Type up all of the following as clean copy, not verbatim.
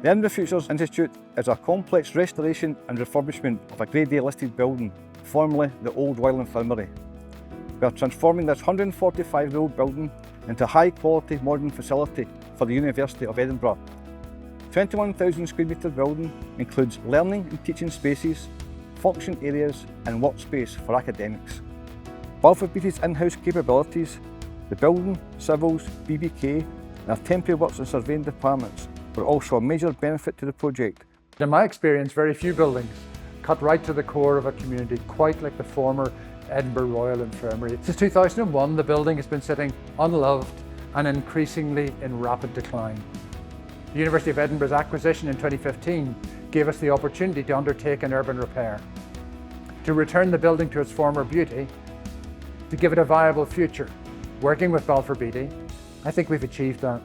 The Edinburgh Futures Institute is a complex restoration and refurbishment of a Grade A listed building, formerly the old Royal Infirmary. We are transforming this 145-year-old building into a high-quality modern facility for the University of Edinburgh. 21,000 square metre building includes learning and teaching spaces, function areas and workspace for academics. Balfour Beatty's in-house capabilities, the building, civils, BBK and our temporary works and surveying departments were also a major benefit to the project. In my experience, very few buildings cut right to the core of a community, quite like the former Edinburgh Royal Infirmary. Since 2001, the building has been sitting unloved and increasingly in rapid decline. The University of Edinburgh's acquisition in 2015 gave us the opportunity to undertake an urban repair, to return the building to its former beauty, to give it a viable future. Working with Balfour Beatty, I think we've achieved that.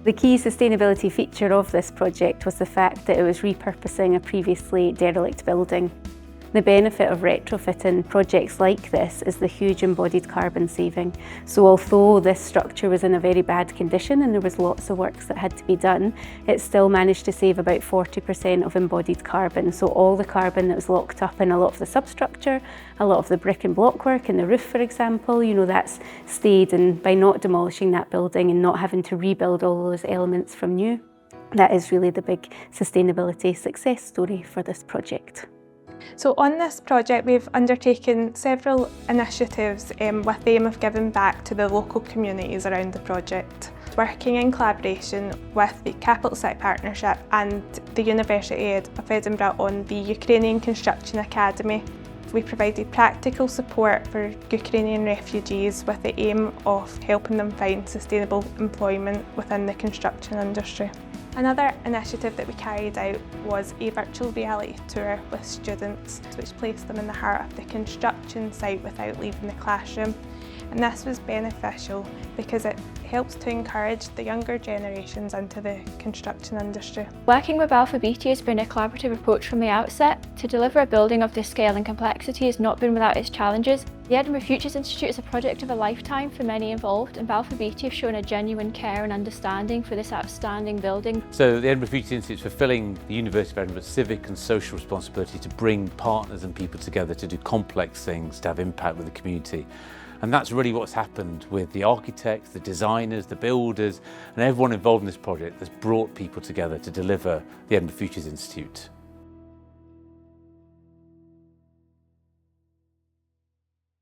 The key sustainability feature of this project was the fact that it was repurposing a previously derelict building. The benefit of retrofitting projects like this is the huge embodied carbon saving. So although this structure was in a very bad condition and there was lots of works that had to be done, it still managed to save about 40% of embodied carbon. So all the carbon that was locked up in a lot of the substructure, a lot of the brick and block work in the roof, for example, that's stayed, and by not demolishing that building and not having to rebuild all those elements from new, that is really the big sustainability success story for this project. So on this project we've undertaken several initiatives with the aim of giving back to the local communities around the project. Working in collaboration with the Capital City Partnership and the University of Edinburgh on the Ukrainian Construction Academy, we provided practical support for Ukrainian refugees with the aim of helping them find sustainable employment within the construction industry. Another initiative that we carried out was a virtual reality tour with students, which placed them in the heart of the construction site without leaving the classroom. And this was beneficial because it helps to encourage the younger generations into the construction industry. Working with Balfour Beatty has been a collaborative approach from the outset. To deliver a building of this scale and complexity has not been without its challenges. The Edinburgh Futures Institute is a project of a lifetime for many involved, and Balfour Beatty have shown a genuine care and understanding for this outstanding building. So the Edinburgh Futures Institute is fulfilling the University of Edinburgh's civic and social responsibility to bring partners and people together to do complex things, to have impact with the community. And that's really what's happened with the architects, the designers, the builders, and everyone involved in this project that's brought people together to deliver the Edinburgh Futures Institute.